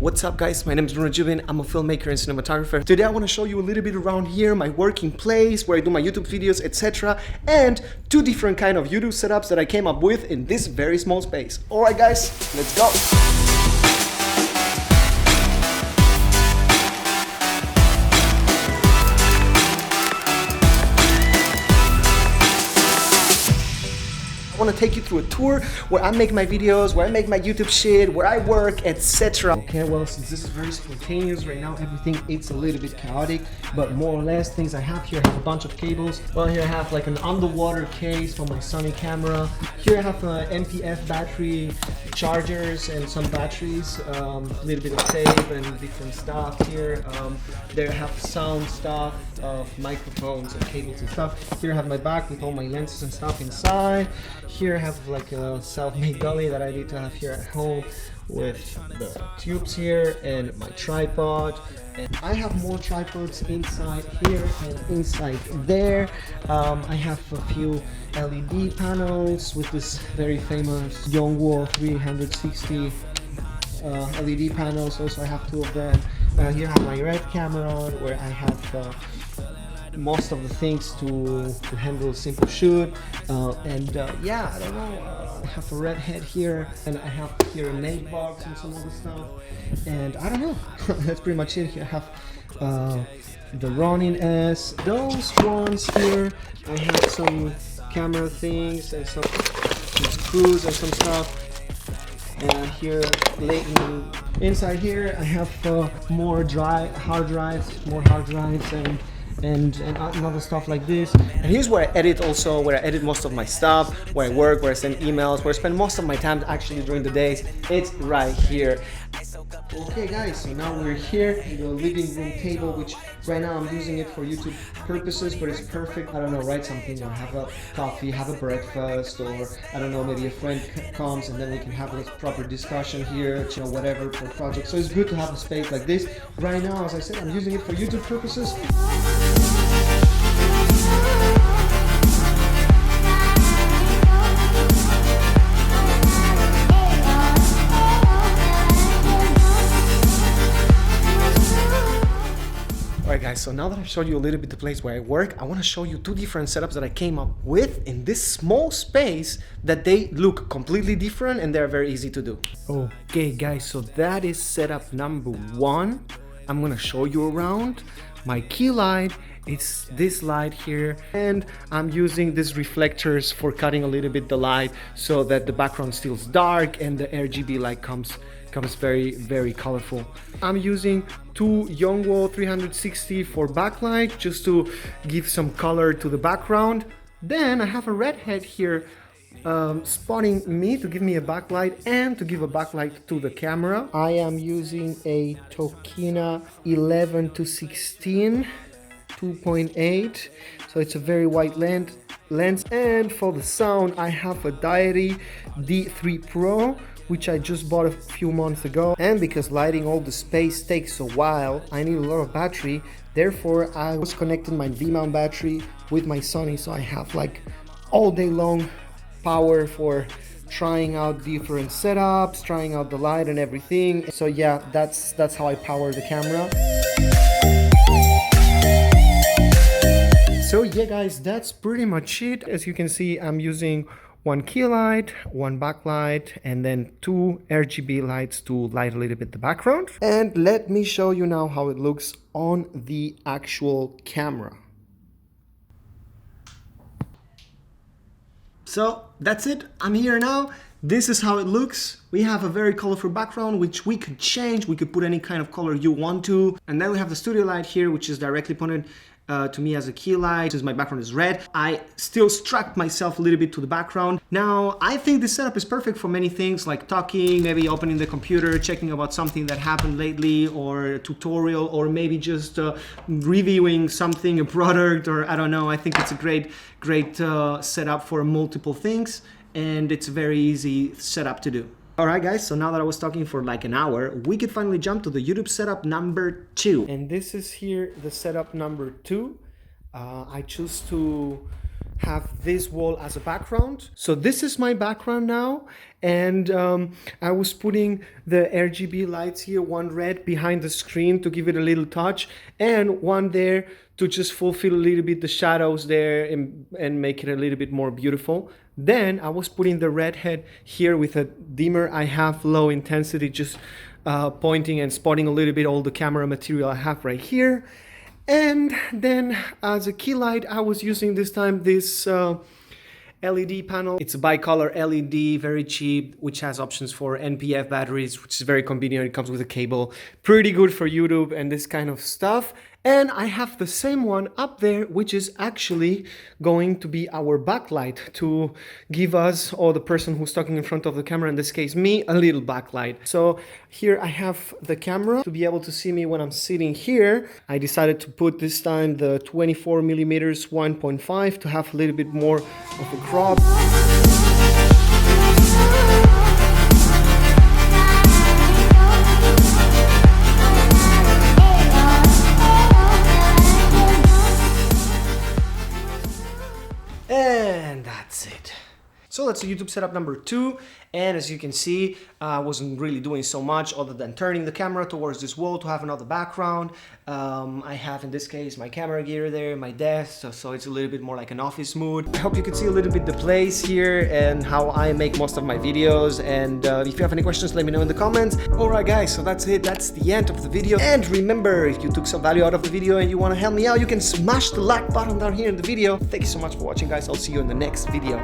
What's up guys, my name is Bruno Jubin, I'm a filmmaker and cinematographer. Today I want to show you a little bit around here, my working place, where I do my YouTube videos, etc. And two different kind of YouTube setups that I came up with in this very small space. Alright guys, let's go! I want to take you through a tour where I make my videos, where I make my YouTube shit, where I work, etc. Okay, well, since this is very spontaneous right now, everything it's a little bit chaotic, but more or less things I have here, I have a bunch of cables. Well, here I have like an underwater case for my Sony camera. Here I have an MPF battery chargers and some batteries, a little bit of tape and different stuff here. There I have sound stuff of microphones and cables and stuff. Here I have my bag with all my lenses and stuff inside. Here I have like a self-made dolly that I need to have here at home with the tubes here and my tripod. And I have more tripods inside here and inside there. I have a few LED panels with this very famous Yongwo 360 LED panels. Also I have two of them. Here I have my red camera where I have most of the things to handle a simple shoot, yeah, I don't know, I have a red head here, and I have here a nade box and some other stuff, and I don't know, that's pretty much it. Here I have the Ronin S, those ones here, I have some camera things and some screws and some stuff, and here inside here I have more hard drives and other stuff like this. And here's where I edit also, where I edit most of my stuff, where I work, where I send emails, where I spend most of my time actually during the days. It's right here. Okay guys, so now we're here in the living room table, which right now I'm using it for YouTube purposes, but it's perfect. I don't know, write something or have a coffee, have a breakfast, or I don't know, maybe a friend comes and then we can have a proper discussion here, you know, whatever for projects. So it's good to have a space like this. Right now, as I said, I'm using it for YouTube purposes. Alright guys, so now that I've showed you a little bit the place where I work, I want to show you two different setups that I came up with in this small space that they look completely different and they're very easy to do. Okay guys, so that is setup number one. I'm gonna show you around. My key light, it's this light here, and I'm using these reflectors for cutting a little bit the light so that the background still is dark and the RGB light comes very colorful. I'm using two Yongwo 360 for backlight just to give some color to the background. Then I have a red head here spotting me to give me a backlight and to give a backlight to the camera. I am using a Tokina 11 to 16 2.8, so it's a very wide lens. And for the sound I have a Diary D3 Pro, which I just bought a few months ago, and because lighting all the space takes a while, I need a lot of battery. Therefore I was connecting my V-mount battery with my Sony, so I have like all day long power for trying out different setups, trying out the light and everything. So yeah, that's how I power the camera. So yeah guys, that's pretty much it. As you can see, I'm using one key light, one backlight, and then two RGB lights to light a little bit the background. And let me show you now how it looks on the actual camera. So that's it, I'm here now. This is how it looks. We have a very colorful background, which we could change. We could put any kind of color you want to. And then we have the studio light here, which is directly pointed to me as a key light. Since my background is red, I still struck myself a little bit to the background. Now, I think this setup is perfect for many things, like talking, maybe opening the computer, checking about something that happened lately, or a tutorial, or maybe just reviewing something, a product, or I don't know. I think it's a great setup for multiple things, and it's a very easy setup to do. Alright guys, so now that I was talking for like an hour, we could finally jump to the YouTube setup number 2. And this is here the setup number 2. I choose to have this wall as a background. So this is my background now, and I was putting the RGB lights here, one red behind the screen to give it a little touch, and one there to just fulfill a little bit the shadows there and make it a little bit more beautiful. Then I was putting the red head here with a dimmer I have, low intensity, just pointing and spotting a little bit all the camera material I have right here. And then as a key light, I was using this time this LED panel. It's a bicolor LED, very cheap, which has options for NPF batteries, which is very convenient. It comes with a cable, pretty good for YouTube and this kind of stuff. And I have the same one up there, which is actually going to be our backlight to give us, or the person who's talking in front of the camera, in this case me, a little backlight. So here I have the camera to be able to see me when I'm sitting here. I decided to put this time the 24 millimeters 1.5 to have a little bit more of a crop. And that's it. So that's the YouTube setup number 2, and as you can see, I wasn't really doing so much other than turning the camera towards this wall to have another background. I have, in this case, my camera gear there, my desk, so it's a little bit more like an office mood. I hope you could see a little bit the place here and how I make most of my videos, and if you have any questions, let me know in the comments. Alright guys, so that's it, that's the end of the video. And remember, if you took some value out of the video and you want to help me out, you can smash the like button down here in the video. Thank you so much for watching guys, I'll see you in the next video.